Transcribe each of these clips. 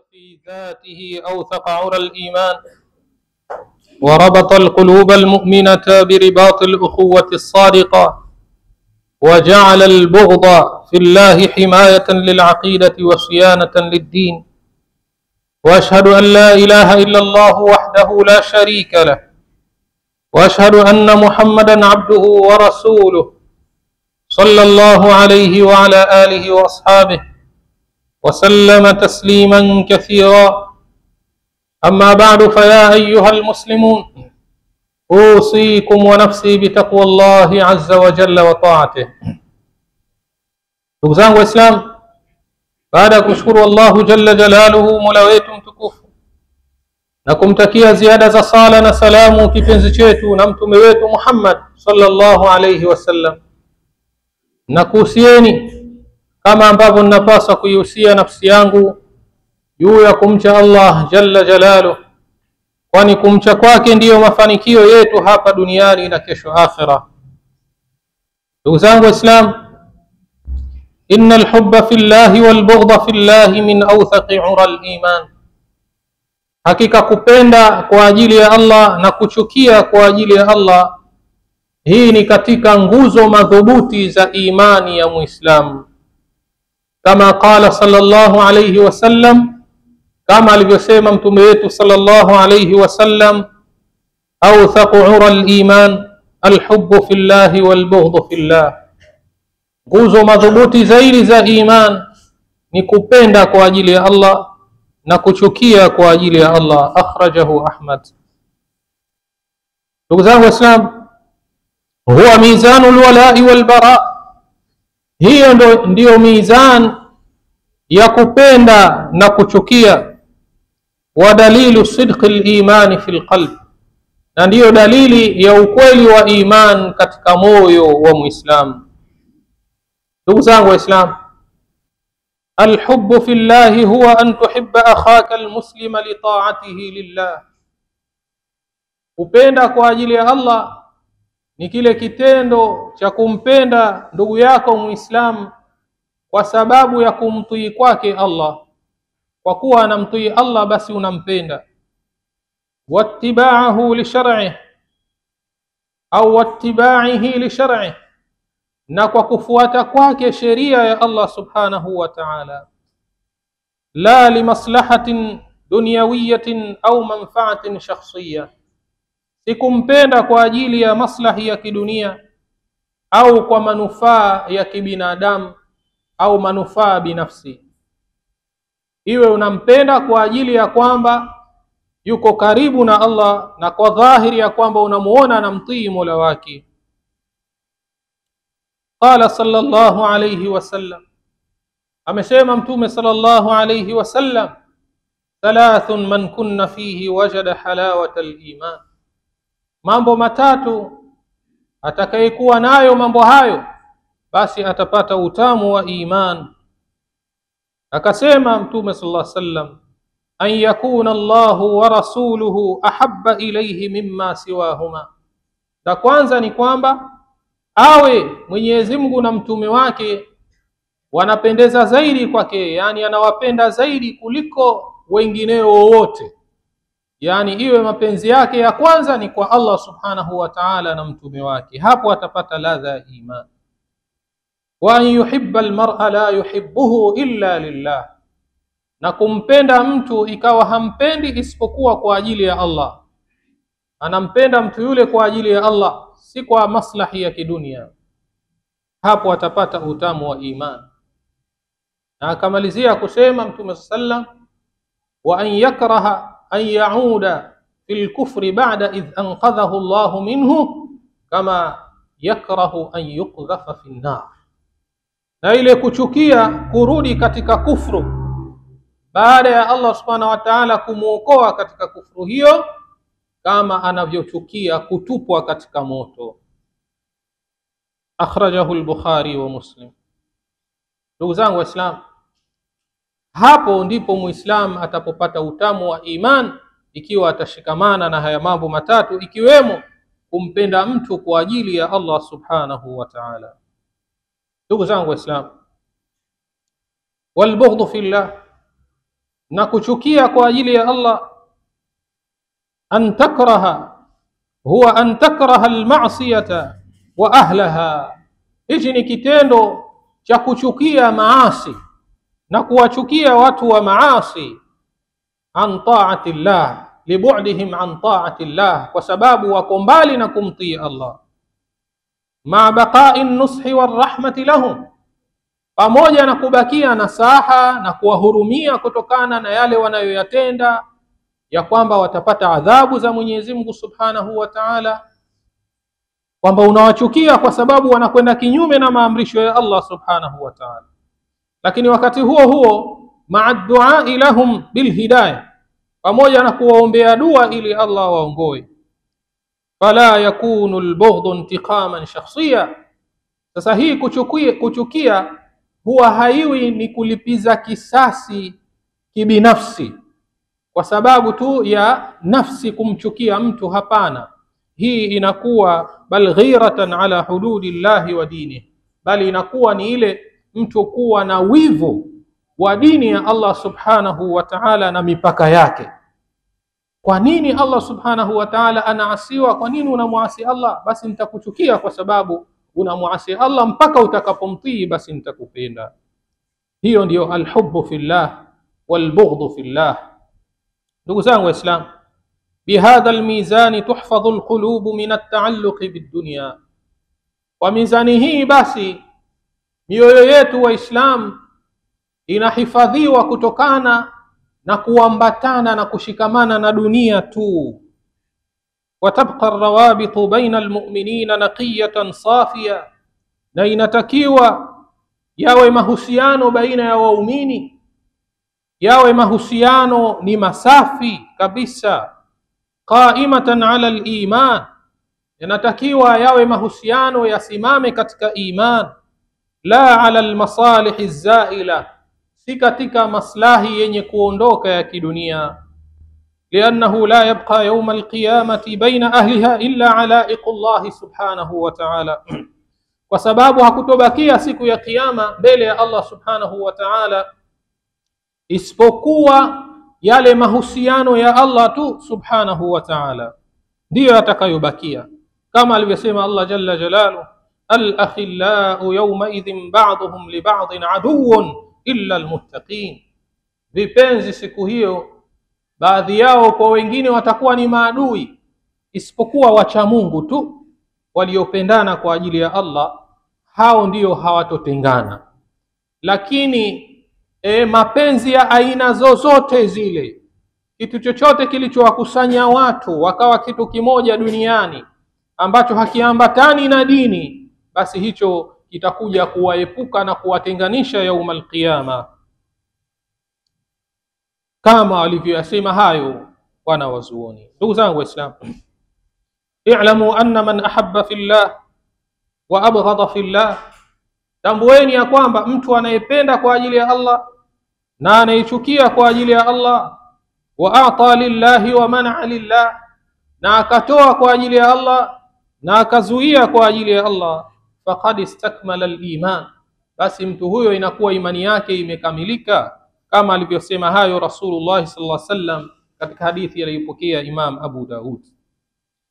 في ذاته أوثق عرى الإيمان، وربط القلوب المؤمنة برباط الأخوة الصادقة، وجعل البغض في الله حماية للعقيدة وصيانة للدين. وأشهد أن لا إله إلا الله وحده لا شريك له، وأشهد أن محمدا عبده ورسوله صلى الله عليه وعلى آله وأصحابه وسلم تسليما كثيرا. أما بعد، فيا أيها المسلمون، أوصيكم ونفسي بتقوى الله عز وجل وطاعته. ndugu zangu Waislamu, baada ya kushukuru Allahu jalla jalaluhu, mola wetu mtukufu, na kumtakia ziada za sala na salamu kipenzi chetu na mtume wetu Muhammad sallallahu alayhi wasallam, na kuhusieni kama ambavyo ninapaswa kuihusia nafsi yangu juu ya kumcha Allah jalla jalaluhu, kwani kumcha kwake ndiyo mafanikio yetu hapa duniani na kesho akhira. Ndugu zangu Waislamu, inna alhubba fillahi walbughdha fillahi min awthaqi ura aliman, hakika kupenda kwa ajili ya Allah na kuchukia kwa ajili ya Allah, hii ni katika nguzo madhubuti za imani ya Muislamu. Kama qala sallallahu alayhi wasallam, kama alivyosema mtume wetu sallallahu alayhi wasallam, awthaqu ura aliman alhubbu fillahi walbughdhu fillah, nguzo madhubuti zaidi za iman ni kupenda kwa ajili ya Allah na kuchukia kwa ajili ya Allah. Akhrajahu Ahmad. Ndugu zangu Waislamu, huwa mizanu alwala'i walbara, hiyo ndio mizan ya kupenda na kuchukia. Wa dalilu sidqi al-iman fi al-qalb, na ndiyo dalili ya ukweli wa iman katika moyo wa Muislamu. ndugu zangu Waislamu, alhubbu fillahi huwa an tuhibba akhaka almuslima li ta'atihi lillah, kupenda kwa ajili ya Allah ni kile kitendo cha kumpenda ndugu yako Muislamu kwa sababu ya kumtii kwake Allah. Kwa kuwa anamtii Allah, basi unampenda. Wattiba'ahu li shar'ihi au wattiba'ihi li shar'ihi, na kwa kufuata kwake sheria ya Allah subhanahu wa ta'ala, la li maslahatin dunyawiyatin au manfaatin shakhsiyya, sikumpenda kwa ajili ya maslahi ya kidunia au kwa manufaa ya kibinadamu au manufaa binafsi. Iwe unampenda kwa ajili ya kwamba yuko karibu na Allah na kwa dhahiri ya kwamba unamuona anamtii Mola wake. Qala sallallahu alayhi wasallam, amesema mtume sallallahu alayhi wasallam, thalathun man kunna fihi wajada halawata al-iman, mambo matatu atakayekuwa nayo mambo hayo basi atapata utamu wa iman. Akasema mtume sallallahu alayhi wasallam, an yakuna Allahu wa rasuluhu ahabba ilayhi mimma siwahuma, la kwanza ni kwamba awe Mwenyezi Mungu na mtume wake wanapendeza zaidi kwake, yani anawapenda zaidi kuliko wengineo wote, yani iwe mapenzi yake ya kwanza ni kwa Allah subhanahu wa ta'ala na mtume wake. Hapo atapata ladha ya iman. Wa an yuhibba almar'a la yuhibbuhu illa lillah, na kumpenda mtu ikawa hampendi isipokuwa kwa ajili ya Allah, anampenda mtu yule kwa ajili ya Allah, si kwa maslahi ya kidunia. Hapo atapata utamu wa iman. Na akamalizia kusema mtume sallam, wa an yakraha an yauda fil kufri ba'da idh anqadhahu Allahu minhu kama yakrahu an yuqdhafa fi an-nar, na ile kuchukia kurudi katika kufru baada ya Allah subhanahu wa ta'ala kumuokoa katika kufru hiyo, kama anavyochukia kutupwa katika moto. Akhrajahu al-Bukhari wa Muslim. Ndugu zangu Waislamu, hapo ndipo Muislam atapopata utamu wa iman, ikiwa atashikamana na haya mambo matatu, ikiwemo kumpenda mtu kwa ajili ya Allah subhanahu wa ta'ala. Ndugu zangu Waislamu, walbughdhu fillah, na kuchukia kwa ajili ya Allah, an takraha huwa an takraha almasiyata wa ahlaha. Hichi ni kitendo cha kuchukia maasi na kuwachukia watu wa maasi, an taati llah, libu'dihim an taati llah, kwa sababu wako mbali na kumtii Allah, ma baqa'i nushi warahmati lahum, pamoja na kubakia nasaha na kuwahurumia kutokana na yale wanayoyatenda, ya kwamba watapata adhabu za Mwenyezi Mungu Subhanahu wa Ta'ala, kwamba unawachukia kwa sababu wanakwenda kinyume na maamrisho ya Allah Subhanahu wa Ta'ala. Lakini wakati huo huo ma'a du'a lahum bil hidayah, pamoja na kuwaombea dua ili Allah waongoe. Fala yakunu al-bughdhu intiqaman shakhsiya. Sasa hii kuchukia huwa haiwi ni kulipiza kisasi kibinafsi kwa sababu tu ya nafsi kumchukia mtu, hapana. Hii inakuwa bal ghiratan ala hududillahi wa dinihi, bali inakuwa ni ile mtu kuwa na wivu wa dini ya Allah Subhanahu wa Ta'ala na mipaka yake. Kwa nini Allah Subhanahu wa Ta'ala anaasiwa? Kwa nini unamuasi Allah? Basi nitakuchukia kwa sababu unamuasi Allah, mpaka utakapomtii basi nitakupenda. Hiyo ndiyo alhubbu fillah walbughdhu fillah. Ndugu zangu Waislamu, bihadha almizani tuhfadhu alqulubu min at-ta'alluqi bid-dunya. Kwa mizani hii basi mioyo yetu Waislamu inahifadhiwa kutokana na kuambatana na kushikamana na dunia tu. Watabqa arrawabitu baina almu'minina naqiyatan safiya, na inatakiwa yawe mahusiano baina ya waumini, yawe mahusiano ni masafi kabisa. Qaimatan ala aliman, inatakiwa yawe mahusiano yasimame katika iman, la ala almasalih alzaila, si katika maslahi yenye kuondoka ya kidunia. Liannahu la yabqa yawm alqiyamati baina ahliha illa alaiqu Allah subhanahu wa ta'ala, kwa sababu hakutobakia siku ya kiyama mbele ya Allah subhanahu wa ta'ala isipokuwa yale mahusiano ya Allah tu subhanahu wa ta'ala ndiyo yatakayobakia, kama alivyosema Allah jalla jalaluhu, al-akhillau yawma idhin ba'dhum li ba'dhin aduwwun illa almuttaqin. Vipenzi siku hiyo baadhi yao kwa wengine watakuwa ni maadui isipokuwa wacha Mungu tu waliopendana kwa ajili ya Allah, hao ndio hawatotengana. Lakini mapenzi ya aina zozote zile, kitu chochote kilichowakusanya watu wakawa kitu kimoja duniani ambacho hakiambatani na dini, basi hicho kitakuja kuwaepuka na kuwatenganisha yaumal qiyama, kama walivyoyasema hayo wana wazuoni. Ndugu zangu Waislamu, i'lamu anna man ahabba fillah wa abghadha fillah, tambueni ya kwamba mtu anayependa kwa ajili ya Allah na anayechukia kwa ajili ya Allah, wa a'ta lillahi wa man'a lillah, na akatoa kwa ajili ya Allah na akazuia kwa ajili ya Allah, faqad istakmala al-iman, basi mtu huyo inakuwa imani yake imekamilika, kama alivyosema hayo Rasulullah sallallahu alaihi wasallam katika hadithi aliyopokea Imam Abu Daud.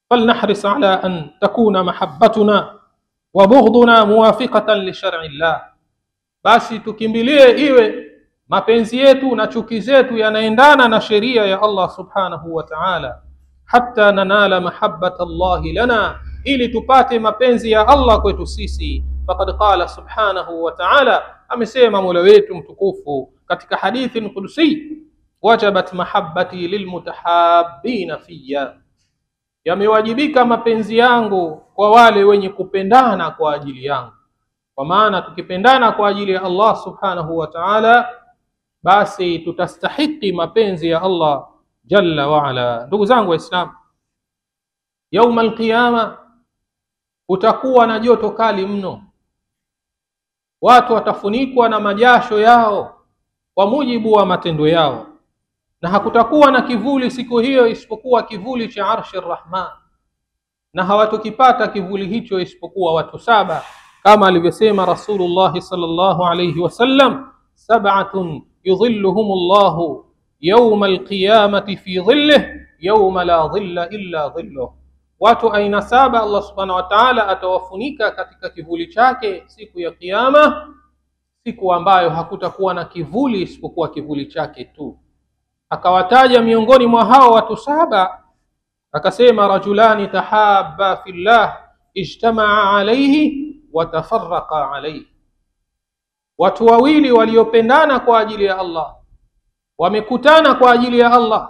Falnahris ala an takuna mahabbatuna wa bughduna muwafiqatan li shar'i Allah, basi tukimbilie iwe mapenzi yetu na chuki zetu yanaendana na sheria ya Allah subhanahu wa ta'ala, hatta nanala mahabbata Allah lana, ili tupate mapenzi ya Allah kwetu sisi. Faqad qala subhanahu wa ta'ala, amesema Mola wetu mtukufu katika hadithi qudsi, wajabat mahabbati lilmutahabbina fiyya, yamewajibika mapenzi yangu kwa wale wenye kupendana kwa ajili yangu. Kwa maana tukipendana kwa ajili ya Allah subhanahu wa ta'ala, basi tutastahiki mapenzi ya Allah jalla wa ala. Ndugu zangu Waislamu, yaum alqiyama utakuwa na joto kali mno, watu watafunikwa na majasho yao kwa mujibu wa matendo yao, na hakutakuwa na kivuli siku hiyo isipokuwa kivuli cha arshi rahman, na hawatokipata kivuli hicho isipokuwa watu saba, kama alivyosema Rasulullah sallallahu alayhi wasallam, sab'atun yudhilluhumullahu yawma alqiyamati fi dhillihi yawma la dhilla illa dhilluh. Watu aina saba Allah subhanahu wa ta'ala atawafunika katika kivuli chake siku ya kiyama, siku ambayo hakutakuwa na kivuli isipokuwa kivuli chake tu. Akawataja miongoni mwa hao watu saba, akasema rajulani tahabba fillah ijtamaa alayhi wa tafarraqa alayhi, watu wawili waliopendana kwa ajili ya Allah, wamekutana kwa ajili ya Allah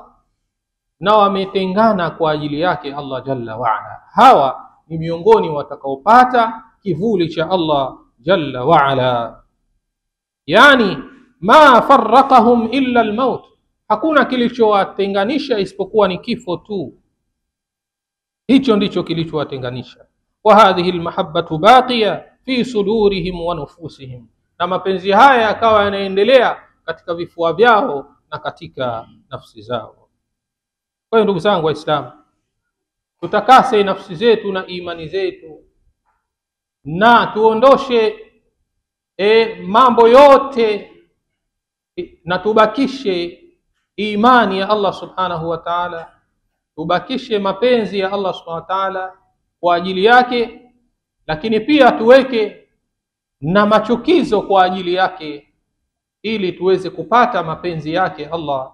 na wametengana kwa ajili yake Allah jalla wa ala. Hawa ni miongoni watakaopata kivuli cha Allah jalla wa ala. Yani ma farraqahum illa almaut, hakuna kilichowatenganisha isipokuwa ni kifo tu. Hicho ndicho kilichowatenganisha. Wa hadhihi almahabbatu baqiya fi sudurihim wa nufusihim, na mapenzi haya yakawa yanaendelea katika vifua vyao na katika nafsi zao. Kwa hiyo ndugu zangu Waislamu, tutakase nafsi zetu na imani zetu, na tuondoshe mambo yote na tubakishe imani ya Allah subhanahu wa ta'ala, tubakishe mapenzi ya Allah subhanahu wa ta'ala kwa ajili yake, lakini pia tuweke na machukizo kwa ajili yake ili tuweze kupata mapenzi yake Allah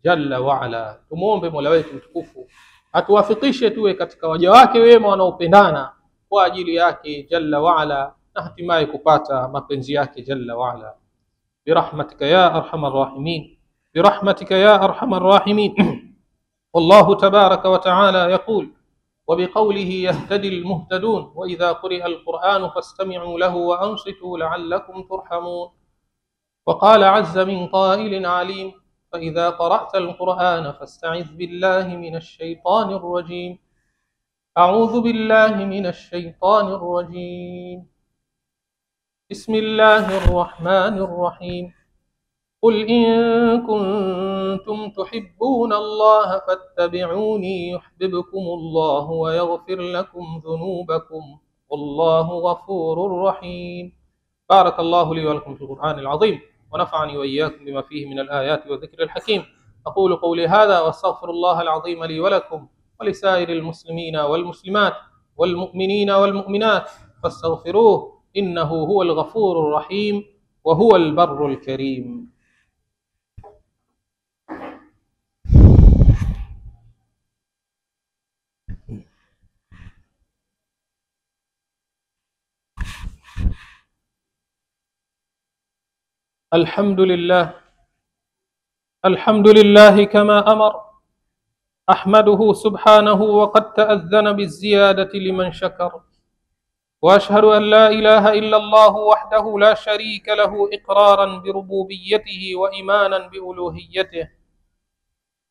jalla wa ala. Tumuombe Mola wetu mtukufu atuwafikishe tuwe katika waja wake wema wanaopendana kwa ajili yake jalla wa ala, na hatimaye kupata mapenzi yake jalla wa ala. Birahmatika ya arhamar rahimin, birahmatika ya arhamar rahimin. Wallahu tabaraka wa ta'ala yaqul وبقوله يهتدي المهتدون وإذا قرئ القرآن فاستمعوا له وأنصتوا لعلكم ترحمون. وقال عز من قائل عليم فإذا قرأت القرآن فاستعذ بالله من الشيطان الرجيم. أعوذ بالله من الشيطان الرجيم. بسم الله الرحمن الرحيم. قل إن كنتم تحبون الله فاتبعوني يحببكم الله ويغفر لكم ذنوبكم والله غفور رحيم. بارك الله لي ولكم في القرآن العظيم، ونفعني وإياكم بما فيه من الآيات والذكر الحكيم. أقول قولي هذا واستغفر الله العظيم لي ولكم ولسائر المسلمين والمسلمات والمؤمنين والمؤمنات فاستغفروه إنه هو الغفور الرحيم وهو البر الكريم. الحمد لله، الحمد لله كما أمر، أحمده سبحانه وقد تأذن بالزيادة لمن شكر، وأشهد أن لا إله إلا الله وحده لا شريك له إقرارا بربوبيته وإيمانا بألوهيته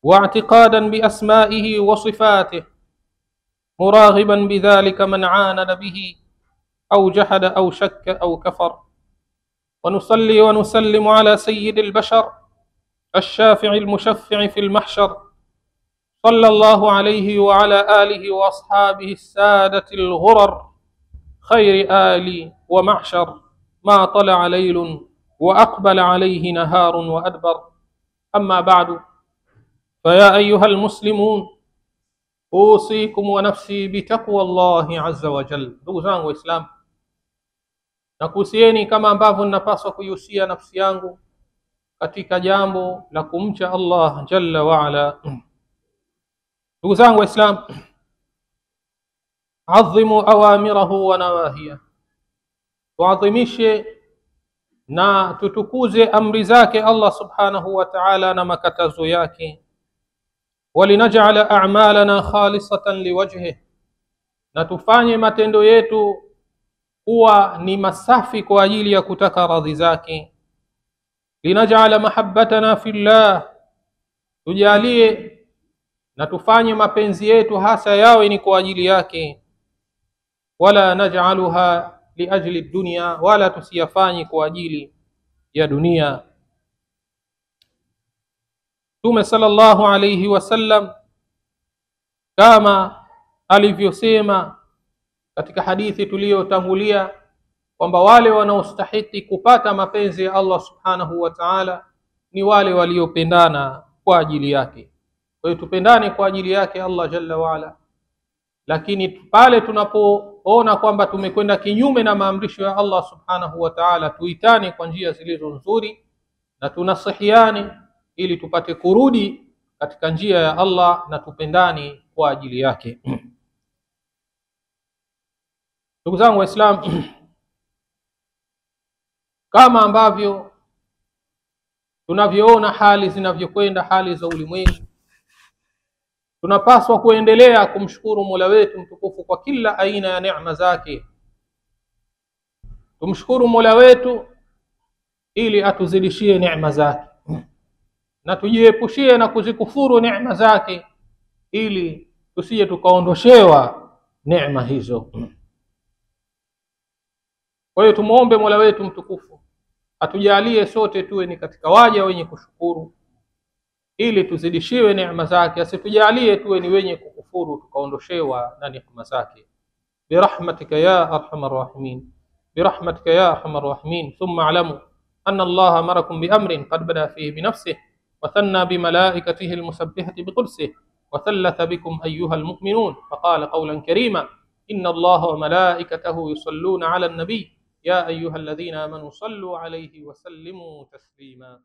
واعتقادا بأسمائه وصفاته، مراغبا بذلك من عاند به أو جحد أو شك أو كفر. ونصلي ونسلم على سيد البشر الشافع المشفع في المحشر، صلى الله عليه وعلى آله وأصحابه السادة الغرر، خير آل ومعشر، ما طلع ليل وأقبل عليه نهار وأدبر. أما بعد، فيا أيها المسلمون أوصيكم ونفسي بتقوى الله عز وجل. ndugu zangu Waislamu, nakuhusieni kama ambavyo ninapaswa kuihusia nafsi yangu katika jambo la kumcha Allah jalla wa ala. Ndugu zangu Waislamu, adhimu awamirahu wa nawahiyah, tuadhimishe na tutukuze amri zake Allah subhanahu wa ta'ala na makatazo yake. Walinaj'ala a'malana khalisatan liwajhihi, na tufanye matendo yetu kuwa ni masafi kwa ajili ya kutaka radhi zake. Linaj'ala mahabbatana fillah, tujalie na tufanye mapenzi yetu hasa yawe ni kwa ajili yake. Wala naj'aluha liajli dunya, wala tusiyafanye kwa ajili ya dunia. Mtume sallallahu alayhi wasallam kama alivyosema katika hadithi tuliyotangulia kwamba wale wanaostahili kupata mapenzi ya Allah subhanahu wa ta'ala ni wale waliopendana kwa ajili yake. Kwa hiyo tupendane kwa ajili yake Allah jalla waala, lakini pale tunapoona kwamba tumekwenda kinyume na maamrisho ya Allah subhanahu wa ta'ala, tuitane kwa njia zilizo nzuri na tunasihiane ili tupate kurudi katika njia ya Allah na tupendane kwa ajili yake. Ndugu zangu Waislamu, kama ambavyo tunavyoona hali zinavyokwenda, hali za ulimwengu, tunapaswa kuendelea kumshukuru Mola wetu mtukufu kwa kila aina ya neema zake. Tumshukuru Mola wetu ili atuzidishie neema zake, na tujiepushie na kuzikufuru neema zake ili tusije tukaondoshewa neema hizo. Kwa hiyo tumuombe Mola wetu mtukufu atujalie sote tuwe ni katika waja wenye kushukuru ili tuzidishiwe neema zake, asitujalie tuwe ni wenye kukufuru tukaondoshewa na neema zake. Birahmatika ya arhamar rahimin, birahmatika ya arhamar rahimin. Thumma alamu anna Allah amarakum biamrin qad bada fihi binafsihi wa thanna bimalaikatihi almusabbihati biqudsihi wa thallatha bikum ayyuha almu'minun faqala qawlan karima inna Allah wa malaikatahu yusalluna ala an-nabiy ya ayyuha alladhina amanu sallu alayhi wa sallimu taslima.